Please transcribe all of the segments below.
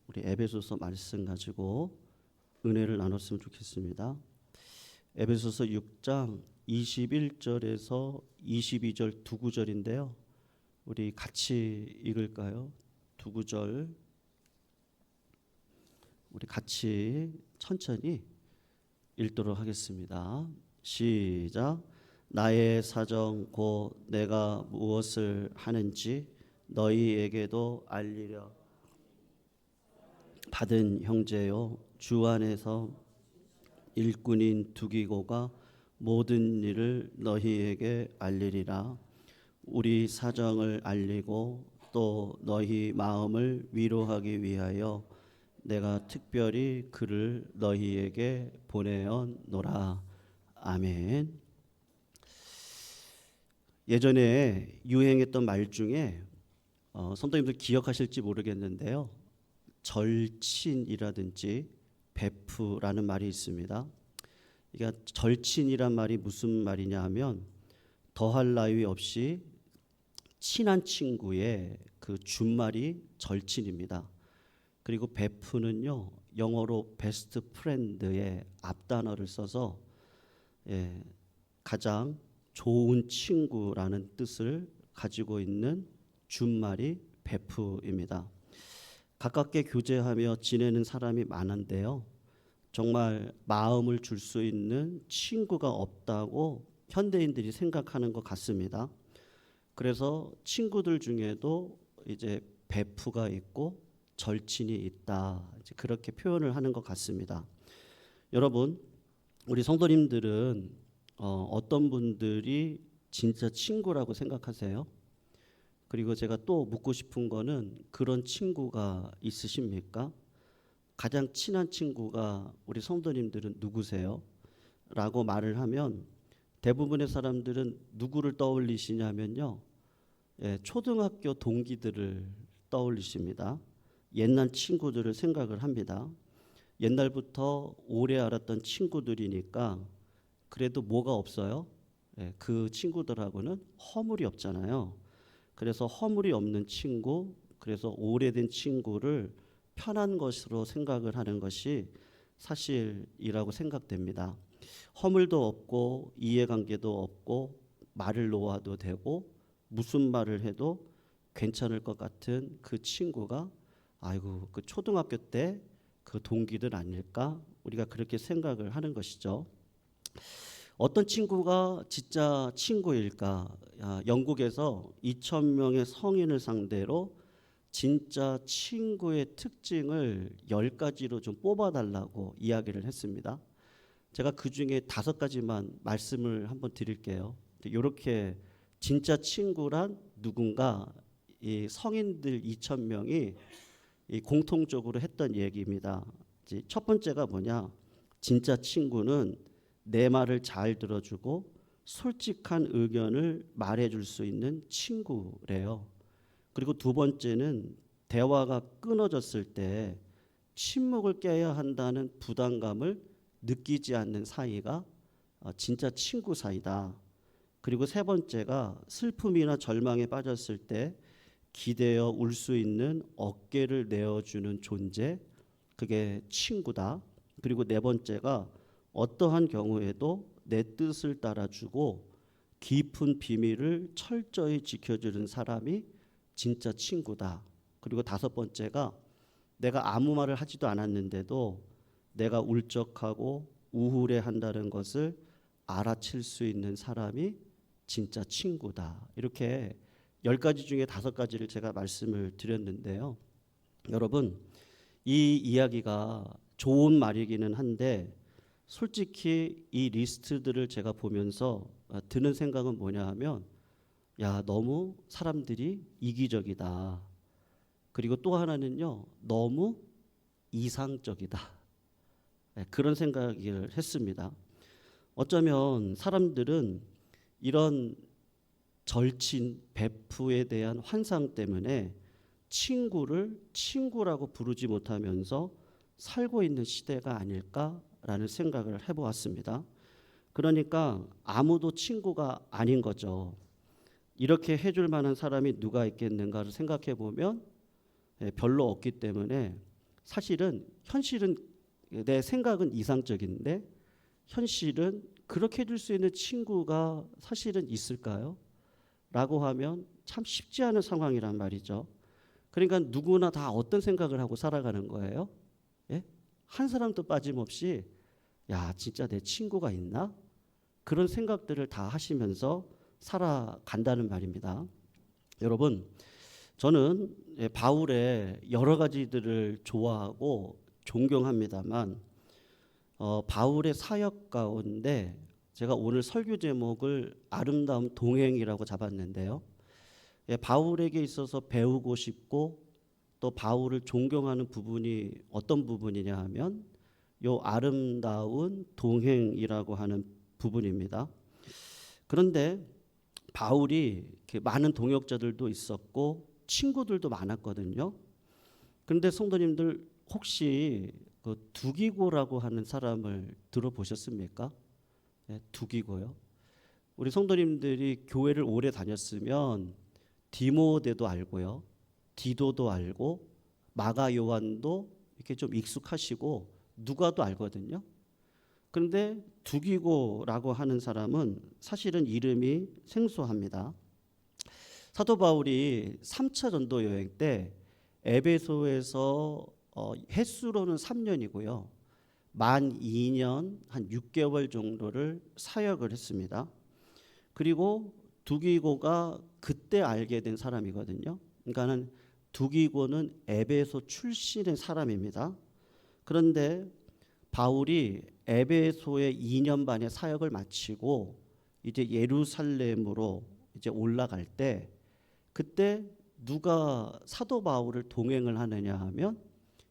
우리 에베소서 말씀 가지고 은혜를 나눴으면 좋겠습니다. 에베소서 6장 21절에서 22절 두 구절인데요. 우리 같이 읽을까요? 두 구절 우리 같이 천천히 읽도록 하겠습니다. 시작. 나의 사정 곧 내가 무엇을 하는지 너희에게도 알리려 받은 형제요, 주 안에서 일꾼인 두기고가 모든 일을 너희에게 알리리라. 우리 사정을 알리고 또 너희 마음을 위로하기 위하여 내가 특별히 그를 너희에게 보내었노라. 아멘. 예전에 유행했던 말 중에 성도님들 기억하실지 모르겠는데요. 절친이라든지 베프라는 말이 있습니다. 그러니까 절친이란 말이 무슨 말이냐 하면 더할 나위 없이 친한 친구의 그 준말이 절친입니다. 그리고 베프는요, 영어로 베스트 프렌드의 앞단어를 써서 가장 좋은 친구라는 뜻을 가지고 있는 준말이 베프입니다. 가깝게 교제하며 지내는 사람이 많은데요, 정말 마음을 줄 수 있는 친구가 없다고 현대인들이 생각하는 것 같습니다. 그래서 친구들 중에도 이제 베프가 있고 절친이 있다, 이제 그렇게 표현을 하는 것 같습니다. 여러분, 우리 성도님들은 어떤 분들이 진짜 친구라고 생각하세요? 그리고 제가 또 묻고 싶은 거는 그런 친구가 있으십니까? 가장 친한 친구가 우리 성도님들은 누구세요? 라고 말을 하면 대부분의 사람들은 누구를 떠올리시냐면요, 초등학교 동기들을 떠올리십니다. 옛날 친구들을 생각을 합니다. 옛날부터 오래 알았던 친구들이니까 그래도 뭐가 없어요? 그 친구들하고는 허물이 없잖아요. 그래서 허물이 없는 친구, 그래서 오래된 친구를 편한 것으로 생각을 하는 것이 사실이라고 생각됩니다. 허물도 없고 이해관계도 없고 말을 놓아도 되고 무슨 말을 해도 괜찮을 것 같은 그 친구가 아이고 그 초등학교 때 그 동기들 아닐까? 우리가 그렇게 생각을 하는 것이죠. 어떤 친구가 진짜 친구일까? 영국에서 2,000명의 성인을 상대로 진짜 친구의 특징을 10가지로 좀 뽑아달라고 이야기를 했습니다. 제가 그 중에 5가지만 말씀을 한번 드릴게요. 이렇게 진짜 친구란 누군가 이 성인들 2,000명이 공통적으로 했던 얘기입니다. 첫 번째가 뭐냐? 진짜 친구는 내 말을 잘 들어주고 솔직한 의견을 말해줄 수 있는 친구래요. 그리고 두 번째는 대화가 끊어졌을 때 침묵을 깨야 한다는 부담감을 느끼지 않는 사이가 진짜 친구 사이다. 그리고 세 번째가 슬픔이나 절망에 빠졌을 때 기대어 울 수 있는 어깨를 내어주는 존재, 그게 친구다. 그리고 네 번째가 어떠한 경우에도 내 뜻을 따라주고 깊은 비밀을 철저히 지켜주는 사람이 진짜 친구다. 그리고 5번째가 내가 아무 말을 하지도 않았는데도 내가 울적하고 우울해한다는 것을 알아챌 수 있는 사람이 진짜 친구다. 이렇게 10가지 중에 5가지를 제가 말씀을 드렸는데요. 여러분, 이 이야기가 좋은 말이기는 한데 솔직히 이 리스트들을 제가 보면서 드는 생각은 뭐냐 하면 야, 너무 사람들이 이기적이다. 그리고 또 하나는요, 너무 이상적이다. 그런 생각을 했습니다. 어쩌면 사람들은 이런 절친, 베프에 대한 환상 때문에 친구를 친구라고 부르지 못하면서 살고 있는 시대가 아닐까라는 생각을 해보았습니다. 그러니까 아무도 친구가 아닌 거죠. 이렇게 해줄 만한 사람이 누가 있겠는가를 생각해 보면 별로 없기 때문에 사실은 현실은 내 생각은 이상적인데 현실은 그렇게 해줄 수 있는 친구가 사실은 있을까요? 라고 하면 참 쉽지 않은 상황이란 말이죠. 그러니까 누구나 다 어떤 생각을 하고 살아가는 거예요? 예? 한 사람도 빠짐없이 야, 진짜 내 친구가 있나? 그런 생각들을 다 하시면서 살아간다는 말입니다. 여러분, 저는 바울의 여러 가지들을 좋아하고 존경합니다만 바울의 사역 가운데 제가 오늘 설교 제목을 아름다운 동행이라고 잡았는데요. 바울에게 있어서 배우고 싶고 또 바울을 존경하는 부분이 어떤 부분이냐 하면 요 아름다운 동행이라고 하는 부분입니다. 그런데 바울이 많은 동역자들도 있었고 친구들도 많았거든요. 그런데 성도님들 혹시 그 두기고라고 하는 사람을 들어보셨습니까? 네, 두기고요. 우리 성도님들이 교회를 오래 다녔으면 디모데도 알고요, 디도도 알고 마가 요한도 이렇게 좀 익숙하시고 누가도 알거든요. 그런데 두기고라고 하는 사람은 사실은 이름이 생소합니다. 사도 바울이 3차 전도 여행 때 에베소에서 횟수로는 3년이고요. 만 2년 한 6개월 정도를 사역을 했습니다. 그리고 두기고가 그때 알게 된 사람이거든요. 그러니까는 두기고는 에베소 출신의 사람입니다. 그런데 바울이 에베소에 2년 반의 사역을 마치고 이제 예루살렘으로 이제 올라갈 때 그때 누가 사도 바울을 동행을 하느냐 하면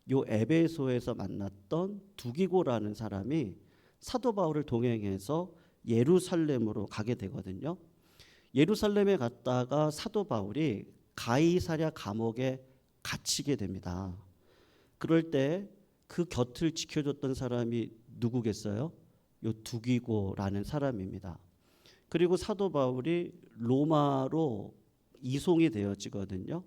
요 에베소에서 만났던 두기고라는 사람이 사도 바울을 동행해서 예루살렘으로 가게 되거든요. 예루살렘에 갔다가 사도 바울이 가이사랴 감옥에 갇히게 됩니다. 그럴 때 그 곁을 지켜줬던 사람이 누구겠어요? 요 두기고라는 사람입니다. 그리고 사도 바울이 로마로 이송이 되어지거든요.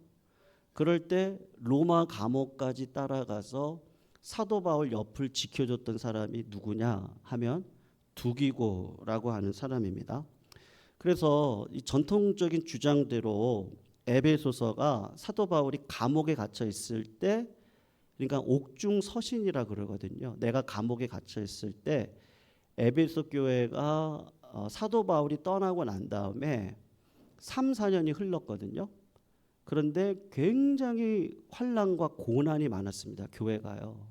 그럴 때 로마 감옥까지 따라가서 사도 바울 옆을 지켜줬던 사람이 누구냐 하면 두기고라고 하는 사람입니다. 그래서 이 전통적인 주장대로 에베소서가 사도 바울이 감옥에 갇혀 있을 때, 그러니까 옥중서신이라 그러거든요. 내가 감옥에 갇혀 있을 때 에베소 교회가 사도 바울이 떠나고 난 다음에 3, 4년이 흘렀거든요. 그런데 굉장히 환난과 고난이 많았습니다. 교회가요.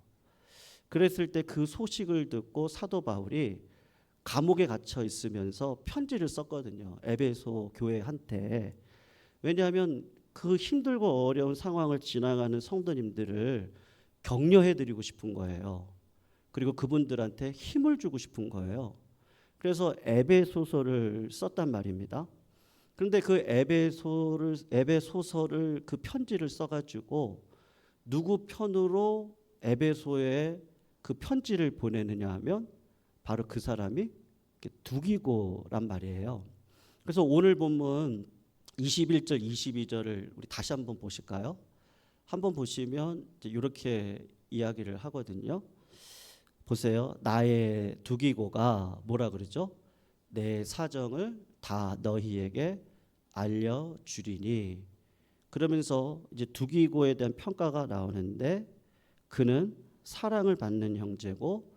그랬을 때 그 소식을 듣고 사도 바울이 감옥에 갇혀 있으면서 편지를 썼거든요. 에베소 교회한테. 왜냐하면 그 힘들고 어려운 상황을 지나가는 성도님들을 격려해드리고 싶은 거예요. 그리고 그분들한테 힘을 주고 싶은 거예요. 그래서 에베소서를 썼단 말입니다. 그런데 그 에베소서를 그 편지를 써가지고 누구 편으로 에베소에 그 편지를 보내느냐 하면 바로 그 사람이 두기고란 말이에요. 그래서 오늘 본문 21절 22절을 우리 다시 한번 보실까요? 한번 보시면 이렇게 이야기를 하거든요. 보세요. 나의 두기고가 뭐라 그러죠? 내 사정을 다 너희에게 알려주리니. 그러면서 이제 두기고에 대한 평가가 나오는데 그는 사랑을 받는 형제고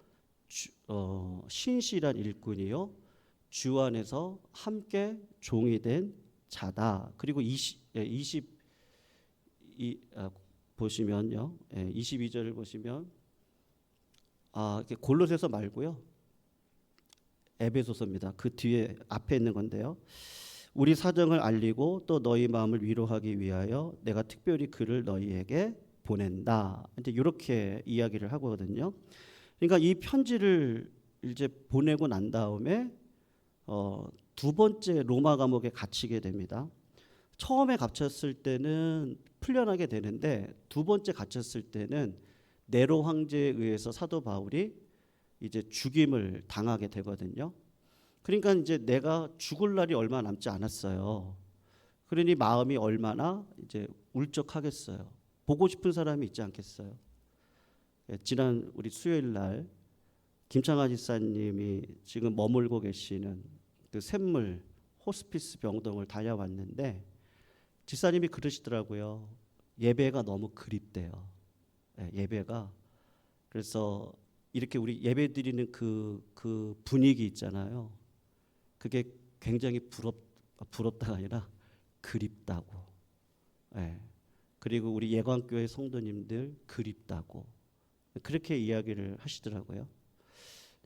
신실한 일꾼이요 주 안에서 함께 종이 된 자다. 그리고 22절을 보시면 이렇게 골로새서 말고요. 에베소서입니다. 그 뒤에 앞에 있는 건데요. 우리 사정을 알리고 또 너희 마음을 위로하기 위하여 내가 특별히 그를 너희에게 보낸다. 이제 이렇게 이야기를 하거든요. 그러니까 이 편지를 이제 보내고 난 다음에 두 번째 로마 감옥에 갇히게 됩니다. 처음에 갇혔을 때는 풀려나게 되는데 두 번째 갇혔을 때는 네로 황제에 의해서 사도 바울이 이제 죽임을 당하게 되거든요. 그러니까 이제 내가 죽을 날이 얼마 남지 않았어요. 그러니 마음이 얼마나 이제 울적하겠어요. 보고 싶은 사람이 있지 않겠어요. 지난 우리 수요일 날 김창아 지사님이 지금 머물고 계시는 그 샘물 호스피스 병동을 다녀왔는데 지사님이 그러시더라고요. 예배가 너무 그립대요. 예배가. 그래서 이렇게 우리 예배 드리는 그 분위기 있잖아요. 그게 굉장히 부럽다가 아니라 그립다고. 그리고 우리 예광교회 성도님들 그립다고. 그렇게 이야기를 하시더라고요.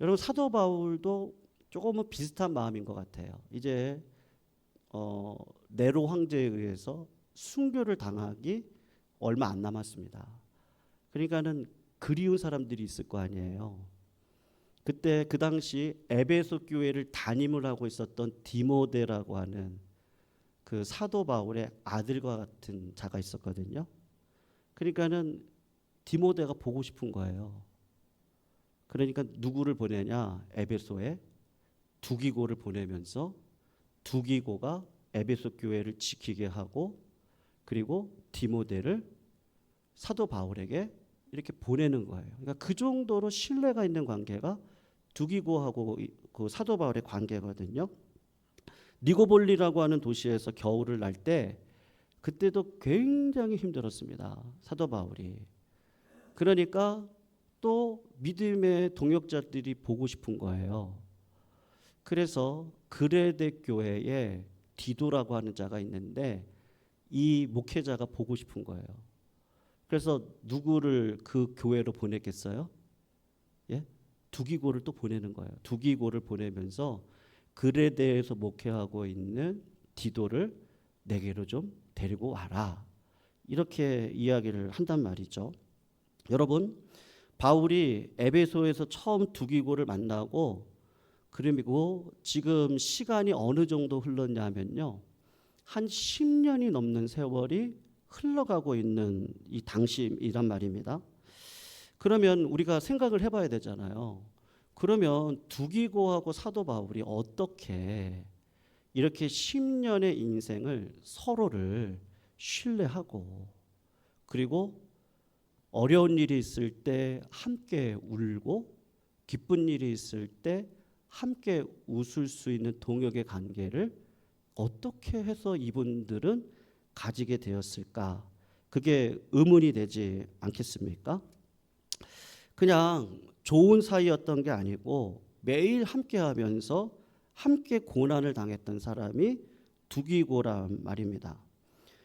여러분 사도 바울도 조금은 비슷한 마음인 것 같아요. 이제 네로 황제에 의해서 순교를 당하기 얼마 안 남았습니다. 그러니까는 그리운 사람들이 있을 거 아니에요. 그때 그 당시 에베소 교회를 담임을 하고 있었던 디모데라고 하는 그 사도 바울의 아들과 같은 자가 있었거든요. 그러니까는 디모데가 보고 싶은 거예요. 그러니까 누구를 보내냐? 에베소에 두기고를 보내면서 두기고가 에베소 교회를 지키게 하고 그리고 디모데를 사도 바울에게 이렇게 보내는 거예요. 그러니까 그 정도로 신뢰가 있는 관계가 두기고하고 그 사도 바울의 관계거든요. 니고볼리라고 하는 도시에서 겨울을 날 때 그때도 굉장히 힘들었습니다. 사도 바울이. 그러니까 또 믿음의 동역자들이 보고 싶은 거예요. 그래서 그레데 교회에 디도라고 하는 자가 있는데 이 목회자가 보고 싶은 거예요. 그래서 누구를 그 교회로 보냈겠어요? 두기고를 또 보내는 거예요. 두기고를 보내면서 그레데에서 목회하고 있는 디도를 내게로 좀 데리고 와라. 이렇게 이야기를 한단 말이죠. 여러분, 바울이 에베소에서 처음 두기고를 만나고 그리고 지금 시간이 어느 정도 흘렀냐면요. 한 10년이 넘는 세월이 흘러가고 있는 이 당시이란 말입니다. 그러면 우리가 생각을 해봐야 되잖아요. 그러면 두기고하고 사도 바울이 어떻게 이렇게 10년의 인생을 서로를 신뢰하고 그리고 어려운 일이 있을 때 함께 울고 기쁜 일이 있을 때 함께 웃을 수 있는 동역의 관계를 어떻게 해서 이분들은 가지게 되었을까? 그게 의문이 되지 않겠습니까? 그냥 좋은 사이였던 게 아니고 매일 함께 하면서 함께 고난을 당했던 사람이 두기고란 말입니다.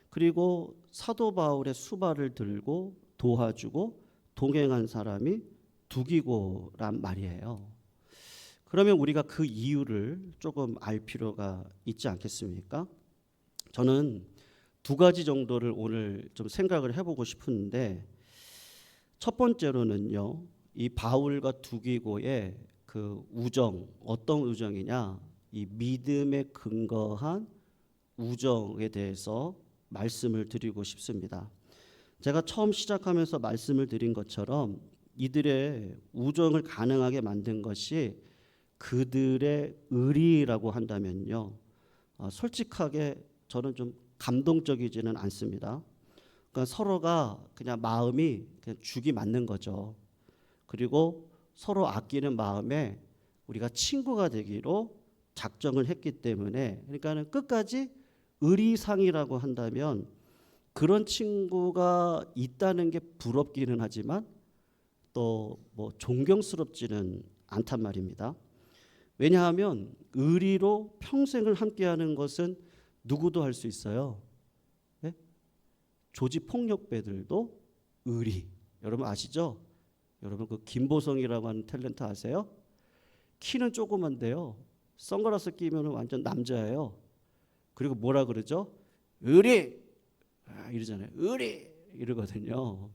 그리고 사도 바울의 수발을 들고 도와주고 동행한 사람이 두기고란 말이에요. 그러면 우리가 그 이유를 조금 알 필요가 있지 않겠습니까? 저는 두 가지 정도를 오늘 좀 생각을 해보고 싶은데 첫 번째로는요. 이 바울과 두기고의 그 우정, 어떤 우정이냐? 이 믿음에 근거한 우정에 대해서 말씀을 드리고 싶습니다. 제가 처음 시작하면서 말씀을 드린 것처럼 이들의 우정을 가능하게 만든 것이 그들의 의리라고 한다면요. 솔직하게 저는 좀 감동적이지는 않습니다. 그러니까 서로가 그냥 마음이 그냥 죽이 맞는 거죠. 그리고 서로 아끼는 마음에 우리가 친구가 되기로 작정을 했기 때문에 그러니까는 끝까지 의리상이라고 한다면 그런 친구가 있다는 게 부럽기는 하지만 또 뭐 존경스럽지는 않단 말입니다. 왜냐하면 의리로 평생을 함께하는 것은 누구도 할 수 있어요. 네? 조직폭력배들도 의리. 여러분 아시죠? 여러분 그 김보성이라고 하는 탤런트 아세요? 키는 조그만데요. 선글라스 끼면 완전 남자예요. 그리고 뭐라 그러죠? 의리! 이러잖아요. 의리! 이러거든요.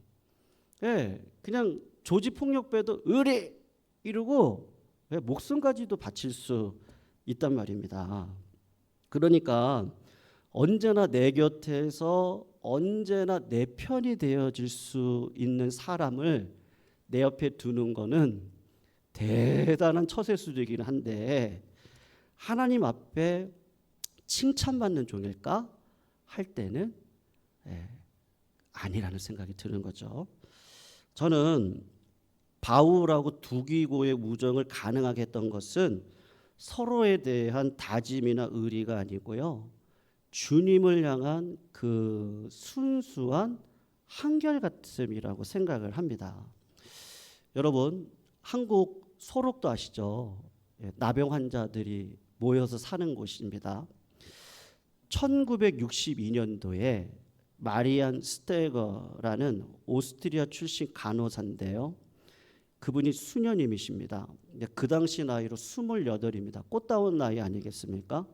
네, 그냥 조직폭력배도 의리! 이러고 목숨까지도 바칠 수 있단 말입니다. 그러니까 언제나 내 곁에서 언제나 내 편이 되어질 수 있는 사람을 내 옆에 두는 거는 대단한 처세술이긴 한데 하나님 앞에 칭찬받는 종일까 할 때는 아니라는 생각이 드는 거죠. 저는 바울하고 두기고의 우정을 가능하게 했던 것은 서로에 대한 다짐이나 의리가 아니고요. 주님을 향한 그 순수한 한결같음이라고 생각을 합니다. 여러분, 한국 소록도 아시죠? 나병 환자들이 모여서 사는 곳입니다. 1962년도에 마리안 스테거라는 오스트리아 출신 간호사인데요. 그분이 수녀님이십니다. 그 당시 나이로 28입니다. 꽃다운 나이 아니겠습니까?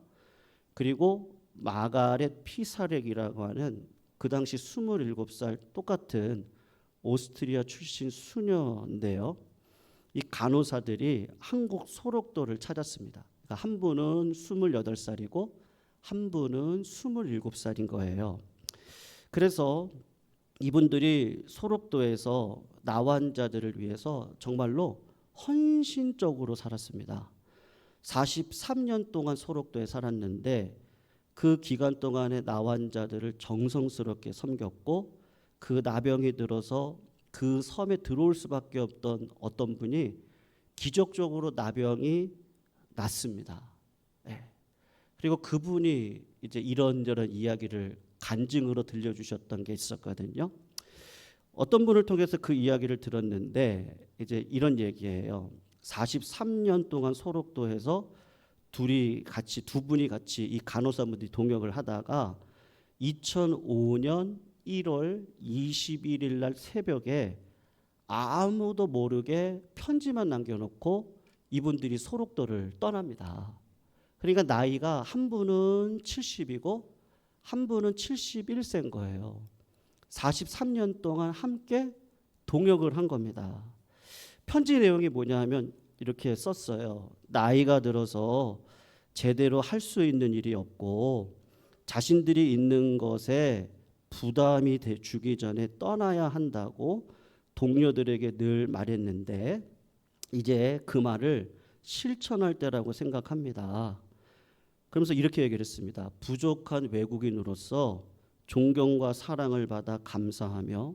그리고 마가렛 피사렉이라고 하는 그 당시 27살 똑같은 오스트리아 출신 수녀인데요. 이 간호사들이 한국 소록도를 찾았습니다. 그러니까 한 분은 28살이고 한 분은 27살인 거예요. 그래서 이분들이 소록도에서 나환자들을 위해서 정말로 헌신적으로 살았습니다. 43년 동안 소록도에 살았는데 그 기간 동안에 나환자들을 정성스럽게 섬겼고 그 나병이 들어서 그 섬에 들어올 수밖에 없던 어떤 분이 기적적으로 나병이 낫습니다. 네. 그리고 그분이 이제 이런저런 이야기를 간증으로 들려주셨던 게 있었거든요. 어떤 분을 통해서 그 이야기를 들었는데 이제 이런 얘기예요. 43년 동안 소록도에서 두 분이 같이 이 간호사분들이 동역을 하다가 2005년 1월 21일 날 새벽에 아무도 모르게 편지만 남겨놓고 이분들이 소록도를 떠납니다. 그러니까 나이가 한 분은 70이고 한 분은 71세인 거예요. 43년 동안 함께 동역을 한 겁니다. 편지 내용이 뭐냐 하면 이렇게 썼어요. 나이가 들어서 제대로 할 수 있는 일이 없고 자신들이 있는 것에 부담이 주기 전에 떠나야 한다고 동료들에게 늘 말했는데 이제 그 말을 실천할 때라고 생각합니다. 그러면서 이렇게 얘기를 했습니다. 부족한 외국인으로서 존경과 사랑을 받아 감사하며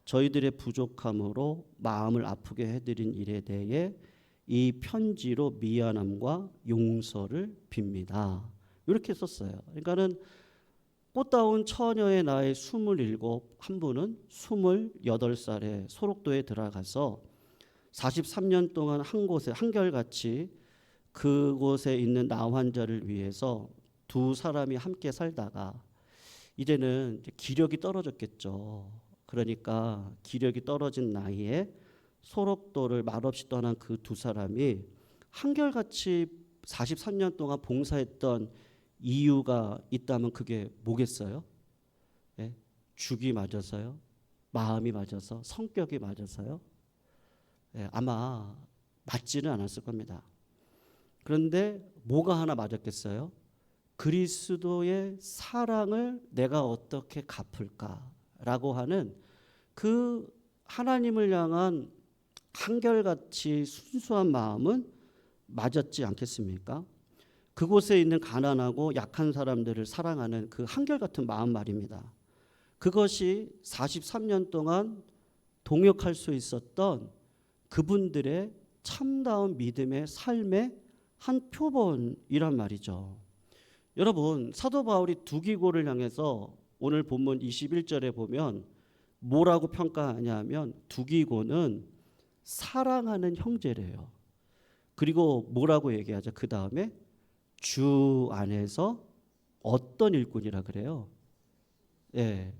저희들의 부족함으로 마음을 아프게 해드린 일에 대해 이 편지로 미안함과 용서를 빕니다. 이렇게 썼어요. 그러니까는 꽃다운 처녀의 나이 27, 한 분은 28살에 소록도에 들어가서 43년 동안 한 곳에 한결같이 그곳에 있는 나환자를 위해서 두 사람이 함께 살다가 이제는 이제 기력이 떨어졌겠죠. 그러니까 기력이 떨어진 나이에 소록도를 말없이 떠난 그 두 사람이 한결같이 43년 동안 봉사했던 이유가 있다면 그게 뭐겠어요? 예? 죽이 맞아서요? 마음이 맞아서? 성격이 맞아서요? 예, 아마 맞지는 않았을 겁니다. 그런데 뭐가 하나 맞았겠어요? 그리스도의 사랑을 내가 어떻게 갚을까라고 하는 그 하나님을 향한 한결같이 순수한 마음은 맞았지 않겠습니까? 그곳에 있는 가난하고 약한 사람들을 사랑하는 그 한결같은 마음 말입니다. 그것이 43년 동안 동역할 수 있었던 그분들의 참다운 믿음의 삶의 한 표본이란 말이죠. 여러분, 사도 바울이 두기고를 향해서 오늘 본문 21절에 보면 뭐라고 평가하냐면 두기고는 사랑하는 형제래요. 그리고 뭐라고 얘기하죠? 그 다음에 주 안에서 어떤 일꾼이라 그래요? 예,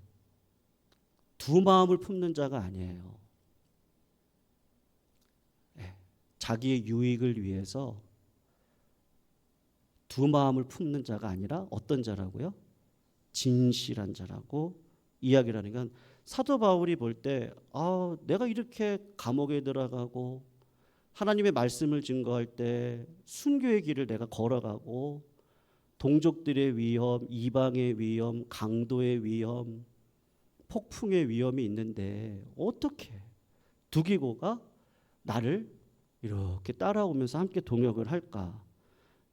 두 마음을 품는 자가 아니에요. 예, 자기의 유익을 위해서 두 마음을 품는 자가 아니라 어떤 자라고요? 진실한 자라고 이야기를 하니까 사도 바울이 볼 때 내가 이렇게 감옥에 들어가고 하나님의 말씀을 증거할 때 순교의 길을 내가 걸어가고 동족들의 위험, 이방의 위험, 강도의 위험, 폭풍의 위험이 있는데 어떻게 두기고가 나를 이렇게 따라오면서 함께 동역을 할까?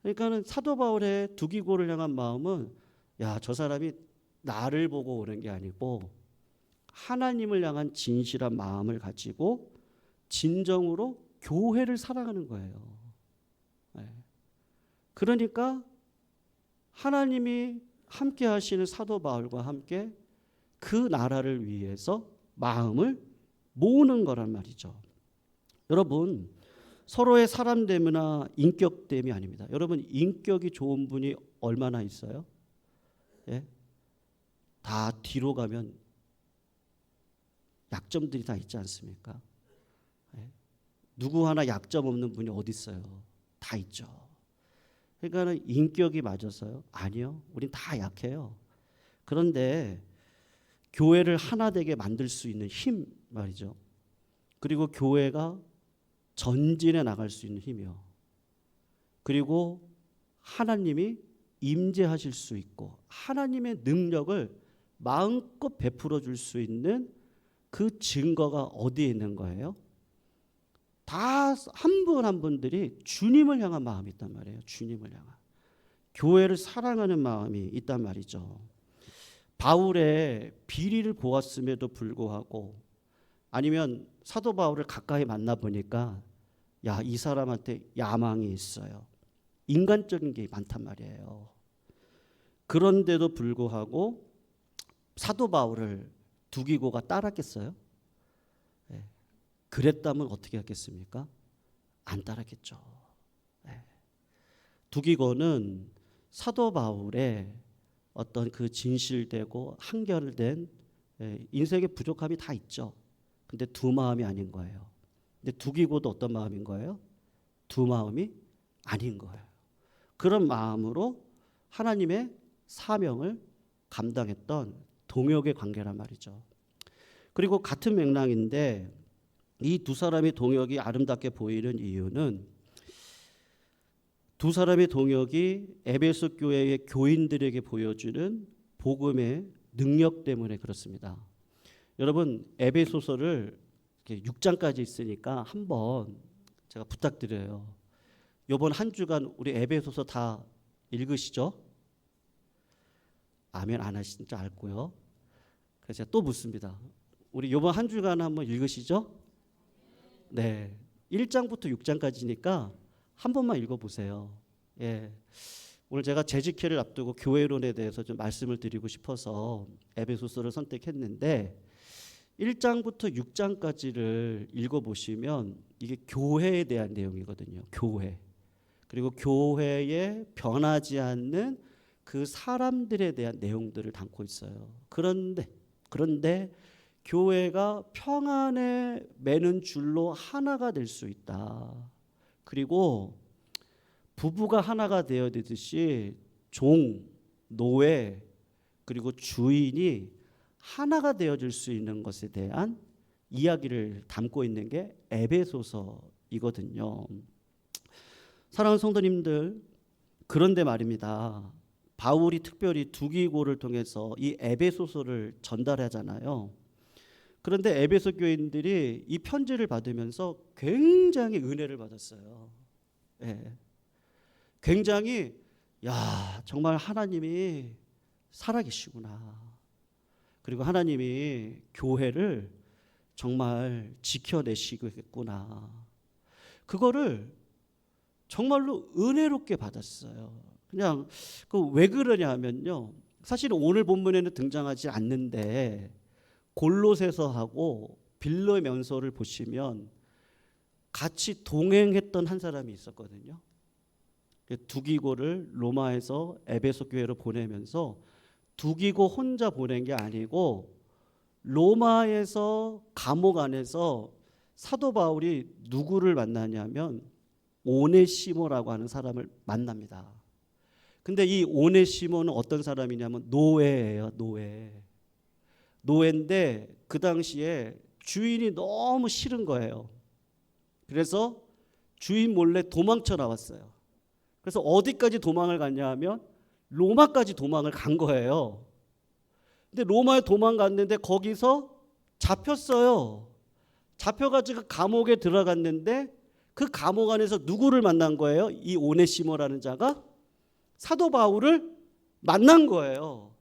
그러니까는 사도 바울의 두기고를 향한 마음은 저 사람이 나를 보고 오는 게 아니고 하나님을 향한 진실한 마음을 가지고 진정으로 교회를 사랑하는 거예요. 네. 그러니까 하나님이 함께 하시는 사도 바울과 함께 그 나라를 위해서 마음을 모으는 거란 말이죠. 여러분, 서로의 사람됨이나 인격됨이 아닙니다. 여러분, 인격이 좋은 분이 얼마나 있어요? 예? 다 뒤로 가면 약점들이 다 있지 않습니까? 예? 누구 하나 약점 없는 분이 어디 있어요? 다 있죠. 그러니까 인격이 맞아서요? 아니요. 우린 다 약해요. 그런데 교회를 하나 되게 만들 수 있는 힘 말이죠. 그리고 교회가 전진해 나갈 수 있는 힘이요. 그리고 하나님이 임재하실 수 있고 하나님의 능력을 마음껏 베풀어 줄 수 있는 그 증거가 어디에 있는 거예요? 다 한 분 한 분들이 주님을 향한 마음이 있단 말이에요. 주님을 향한. 교회를 사랑하는 마음이 있단 말이죠. 바울의 비리를 보았음에도 불구하고 아니면 사도 바울을 가까이 만나보니까 야, 이 사람한테 야망이 있어요. 인간적인 게 많단 말이에요. 그런데도 불구하고 사도 바울을 두기고가 따랐겠어요? 네. 그랬다면 어떻게 하겠습니까? 안 따랐겠죠. 네. 두기고는 사도 바울의 어떤 그 진실되고 한결된 인생의 부족함이 다 있죠. 근데 두 마음이 아닌 거예요. 근데 두기고도 어떤 마음인 거예요? 두 마음이 아닌 거예요. 그런 마음으로 하나님의 사명을 감당했던 동역의 관계란 말이죠. 그리고 같은 맥락인데 이 두 사람의 동역이 아름답게 보이는 이유는 두 사람의 동역이 에베소 교회의 교인들에게 보여주는 복음의 능력 때문에 그렇습니다. 여러분, 에베소서를 6장까지 있으니까 한번 제가 부탁드려요. 이번 한 주간 우리 에베소서 다 읽으시죠? 아멘 안 하시는 줄 알고요. 그래서 제가 또 묻습니다. 우리 이번 한 주간 한번 읽으시죠? 네, 1장부터 6장까지니까 한 번만 읽어보세요. 예, 오늘 제가 재직회를 앞두고 교회론에 대해서 좀 말씀을 드리고 싶어서 에베소서를 선택했는데 1장부터 6장까지를 읽어보시면 이게 교회에 대한 내용이거든요. 교회. 그리고 교회에 변하지 않는 그 사람들에 대한 내용들을 담고 있어요. 그런데 교회가 평안에 매는 줄로 하나가 될 수 있다. 그리고 부부가 하나가 되어지듯이 종, 노예, 그리고 주인이 하나가 되어질 수 있는 것에 대한 이야기를 담고 있는 게 에베소서이거든요. 사랑하는 성도님들, 그런데 말입니다. 바울이 특별히 두기고를 통해서 이 에베소서를 전달하잖아요. 그런데 에베소 교인들이 이 편지를 받으면서 굉장히 은혜를 받았어요. 예. 굉장히 야, 정말 하나님이 살아계시구나. 그리고 하나님이 교회를 정말 지켜내시겠구나. 그거를 정말로 은혜롭게 받았어요. 그냥 왜 그러냐 하면요. 사실 오늘 본문에는 등장하지 않는데 골로새서하고 빌레몬서를 보시면 같이 동행했던 한 사람이 있었거든요. 두기고를 로마에서 에베소 교회로 보내면서 두기고 혼자 보낸 게 아니고 로마에서 감옥 안에서 사도 바울이 누구를 만나냐면 오네시모라고 하는 사람을 만납니다. 근데 이 오네시모는 어떤 사람이냐면 노예예요. 노예인데 그 당시에 주인이 너무 싫은 거예요. 그래서 주인 몰래 도망쳐 나왔어요. 그래서 어디까지 도망을 갔냐 하면 로마까지 도망을 간 거예요. 근데 로마에 도망갔는데 거기서 잡혔어요. 잡혀가지고 감옥에 들어갔는데 그 감옥 안에서 누구를 만난 거예요? 이 오네시모라는 자가 사도 바울을 만난 거예요.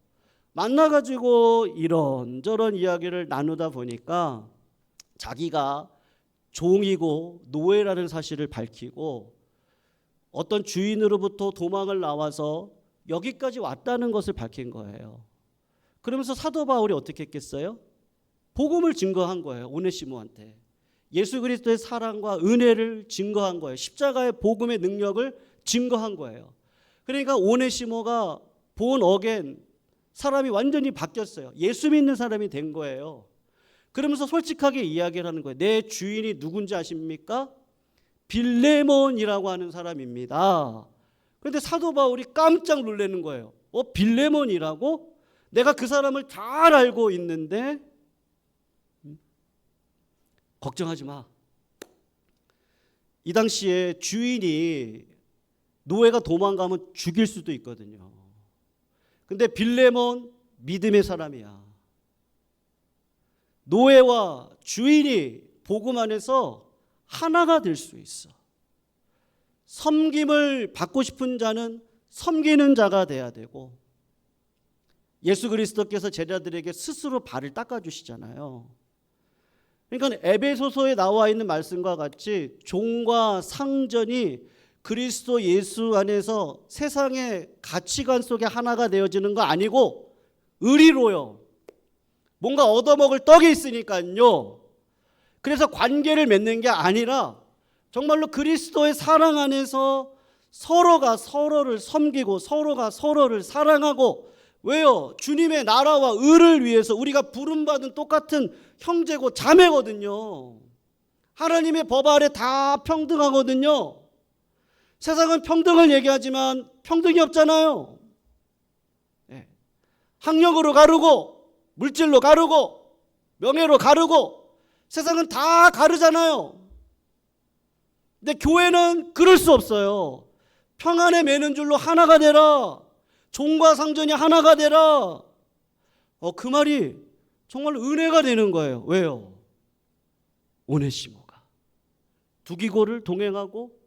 만나가지고 이런저런 이야기를 나누다 보니까 자기가 종이고 노예라는 사실을 밝히고 어떤 주인으로부터 도망을 나와서 여기까지 왔다는 것을 밝힌 거예요. 그러면서 사도 바울이 어떻게 했겠어요? 복음을 증거한 거예요. 오네시모한테. 예수 그리스도의 사랑과 은혜를 증거한 거예요. 십자가의 복음의 능력을 증거한 거예요. 그러니까 오네시모가 본 어겐 사람이 완전히 바뀌었어요. 예수 믿는 사람이 된 거예요. 그러면서 솔직하게 이야기를 하는 거예요. 내 주인이 누군지 아십니까? 빌레몬이라고 하는 사람입니다. 그런데 사도 바울이 깜짝 놀라는 거예요. 빌레몬이라고? 내가 그 사람을 잘 알고 있는데 걱정하지 마. 이 당시에 주인이 노예가 도망가면 죽일 수도 있거든요. 근데 빌레몬 믿음의 사람이야. 노예와 주인이 복음 안에서 하나가 될 수 있어. 섬김을 받고 싶은 자는 섬기는 자가 돼야 되고, 예수 그리스도께서 제자들에게 스스로 발을 닦아주시잖아요. 그러니까 에베소서에 나와 있는 말씀과 같이 종과 상전이 그리스도 예수 안에서 세상의 가치관 속에 하나가 되어지는 거 아니고 의리로요. 뭔가 얻어먹을 떡이 있으니까요. 그래서 관계를 맺는 게 아니라 정말로 그리스도의 사랑 안에서 서로가 서로를 섬기고 서로가 서로를 사랑하고, 왜요? 주님의 나라와 의를 위해서 우리가 부름받은 똑같은 형제고 자매거든요. 하나님의 법 아래 다 평등하거든요. 세상은 평등을 얘기하지만 평등이 없잖아요. 네. 학력으로 가르고 물질로 가르고 명예로 가르고 세상은 다 가르잖아요. 근데 교회는 그럴 수 없어요. 평안에 매는 줄로 하나가 되라. 종과 상전이 하나가 되라. 그 말이 정말 은혜가 되는 거예요. 왜요? 오네시모가 두기고를 동행하고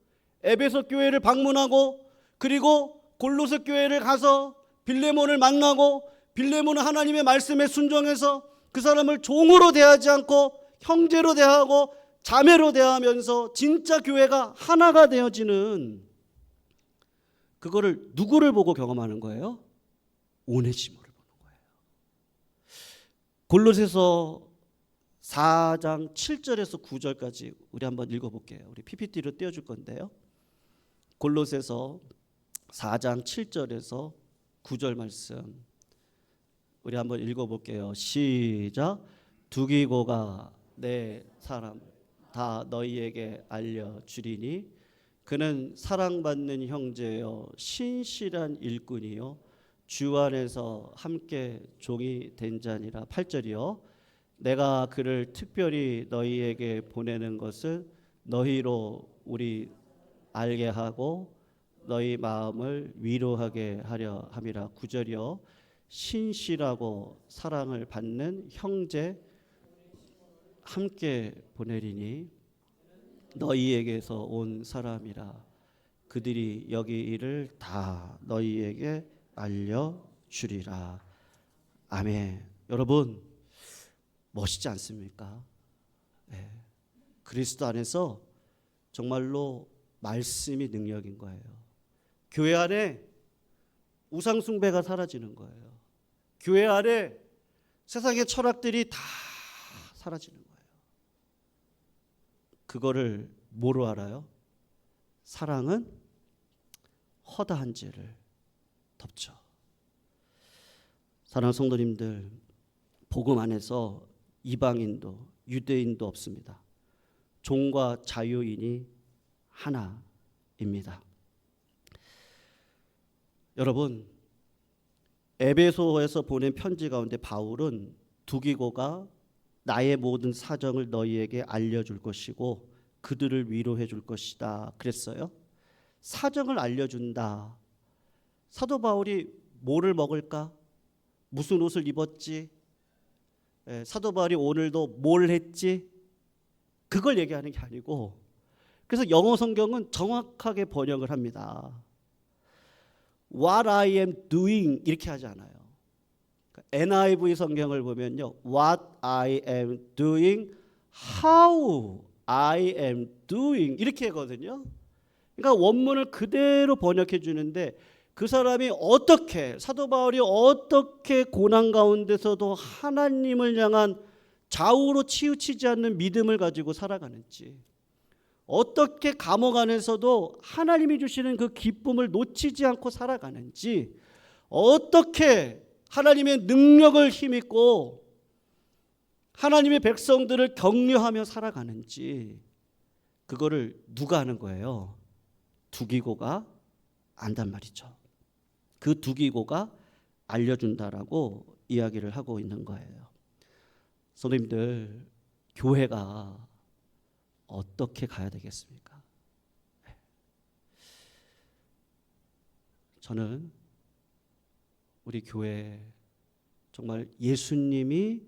에베소 교회를 방문하고, 그리고 골로새 교회를 가서 빌레몬을 만나고, 빌레몬은 하나님의 말씀에 순종해서 그 사람을 종으로 대하지 않고 형제로 대하고 자매로 대하면서 진짜 교회가 하나가 되어지는, 그거를 누구를 보고 경험하는 거예요? 오네시모를 보는 거예요. 골로새서 4장 7절에서 9절까지 우리 한번 읽어볼게요. 우리 PPT로 띄워줄 건데요. 골로새서 4장 7절에서 9절 말씀 우리 한번 읽어볼게요. 시작. 두기고가 내 사람 다 너희에게 알려주리니 그는 사랑받는 형제여 신실한 일꾼이요 주 안에서 함께 종이 된 자니라. 8절이요. 내가 그를 특별히 너희에게 보내는 것은 너희로 우리 알게 하고 너희 마음을 위로하게 하려 함이라. 9절이요. 신실하고 사랑을 받는 형제 함께 보내리니 너희에게서 온 사람이라. 그들이 여기 일을 다 너희에게 알려주리라. 아멘. 여러분 멋있지 않습니까? 네. 그리스도 안에서 정말로 말씀이 능력인 거예요. 교회 안에 우상 숭배가 사라지는 거예요. 교회 안에 세상의 철학들이 다 사라지는 거예요. 그거를 뭐로 알아요? 사랑은 허다한 죄를 덮죠. 사랑하는 성도님들, 복음 안에서 이방인도 유대인도 없습니다. 종과 자유인이 하나입니다. 여러분, 에베소에서 보낸 편지 가운데 바울은 두기고가 나의 모든 사정을 너희에게 알려줄 것이고 그들을 위로해 줄 것이다 그랬어요. 사정을 알려준다. 사도 바울이 뭐를 먹을까? 무슨 옷을 입었지? 사도 바울이 오늘도 뭘 했지? 그걸 얘기하는 게 아니고, 그래서 영어 성경은 정확하게 번역을 합니다. What I am doing 이렇게 하지 않아요. NIV 성경을 보면요, What I am doing, how I am doing 이렇게 하거든요. 그러니까 원문을 그대로 번역해 주는데 그 사람이 어떻게 사도 바울이 어떻게 고난 가운데서도 하나님을 향한 좌우로 치우치지 않는 믿음을 가지고 살아가는지, 어떻게 감옥 안에서도 하나님이 주시는 그 기쁨을 놓치지 않고 살아가는지, 어떻게 하나님의 능력을 힘입고 하나님의 백성들을 격려하며 살아가는지, 그거를 누가 하는 거예요? 두기고가 안단 말이죠. 그 두기고가 알려준다라고 이야기를 하고 있는 거예요. 선생님들, 교회가 어떻게 가야 되겠습니까? 저는 우리 교회 정말 예수님이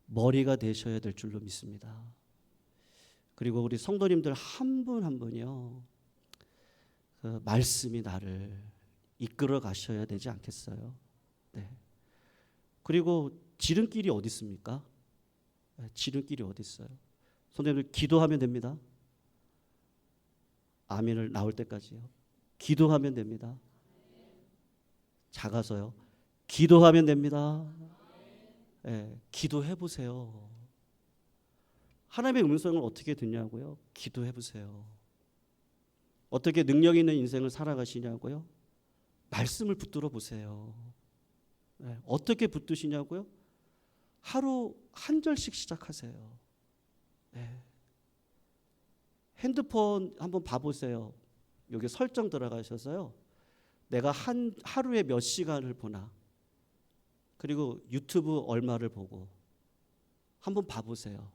머리가 되셔야 될 줄로 믿습니다. 그리고 우리 성도님들 한 분 한 분이요, 그 말씀이 나를 이끌어 가셔야 되지 않겠어요? 네. 그리고 지름길이 어디 있습니까? 지름길이 어디 있어요? 선생님들 기도하면 됩니다. 아멘을 나올 때까지요. 기도하면 됩니다. 작아서요. 기도하면 됩니다. 네, 기도해 보세요. 하나님의 음성을 어떻게 듣냐고요? 기도해 보세요. 어떻게 능력 있는 인생을 살아가시냐고요? 말씀을 붙들어 보세요. 네, 어떻게 붙드시냐고요? 하루 한 절씩 시작하세요. 네. 핸드폰 한번 봐보세요. 여기 설정 들어가셔서요, 내가 하루에 몇 시간을 보나, 그리고 유튜브 얼마를 보고 한번 봐보세요.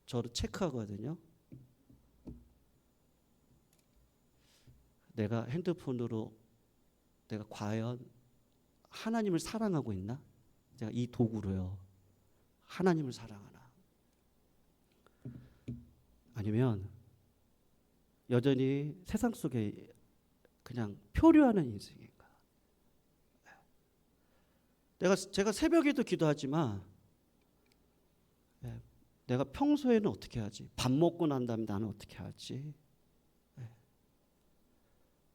저를 체크하거든요. 내가 핸드폰으로 내가 과연 하나님을 사랑하고 있나? 제가 이 도구로요, 하나님을 사랑하나? 아니면 여전히 세상 속에 그냥 표류하는 인생인가? 제가 새벽에도 기도하지만 내가 평소에는 어떻게 하지? 밥 먹고 난 다음에 나는 어떻게 하지?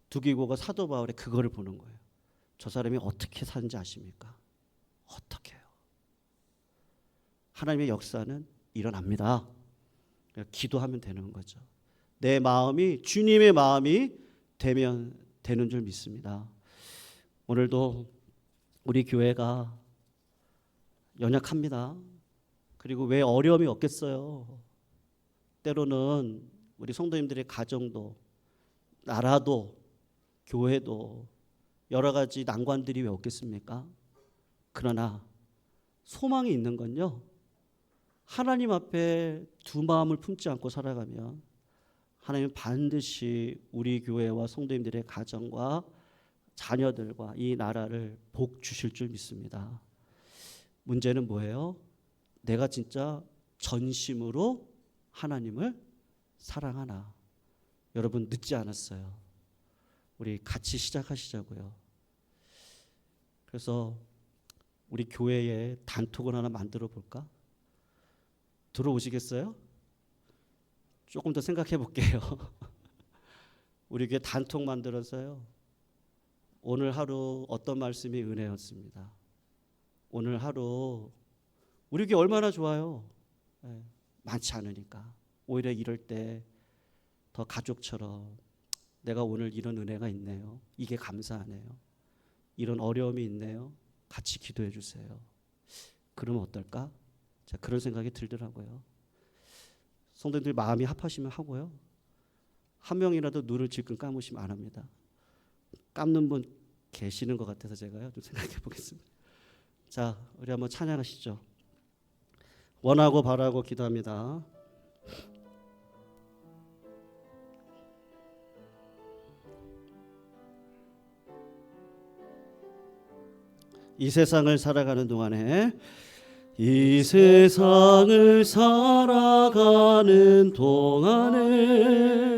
두기고가 사도 바울의 그거를 보는 거예요. 저 사람이 어떻게 사는지 아십니까? 어떻게 해요? 하나님의 역사는 일어납니다. 기도하면 되는 거죠. 내 마음이 주님의 마음이 되면 되는 줄 믿습니다. 오늘도 우리 교회가 연약합니다. 그리고 왜 어려움이 없겠어요? 때로는 우리 성도님들의 가정도, 나라도, 교회도 여러 가지 난관들이 왜 없겠습니까? 그러나 소망이 있는 건요, 하나님 앞에 두 마음을 품지 않고 살아가면 하나님은 반드시 우리 교회와 성도님들의 가정과 자녀들과 이 나라를 복 주실 줄 믿습니다. 문제는 뭐예요? 내가 진짜 전심으로 하나님을 사랑하나? 여러분, 늦지 않았어요. 우리 같이 시작하시자고요. 그래서 우리 교회에 단톡을 하나 만들어 볼까? 들어오시겠어요? 조금 더 생각해 볼게요. 우리 교회 단톡 만들어서요, 오늘 하루 어떤 말씀이 은혜였습니다. 오늘 하루 우리 교회 얼마나 좋아요. 많지 않으니까. 오히려 이럴 때 더 가족처럼 내가 오늘 이런 은혜가 있네요. 이게 감사하네요. 이런 어려움이 있네요. 같이 기도해 주세요. 그러면 어떨까? 자, 그런 생각이 들더라고요. 성도님들 마음이 합하시면 하고요. 한 명이라도 눈을 질끈 감으시면 안 합니다. 감는 분 계시는 것 같아서 제가요, 좀 생각해 보겠습니다. 자, 우리 한번 찬양하시죠. 원하고 바라고 기도합니다. 이 세상을 살아가는 동안에, 이 세상을 살아가는 동안에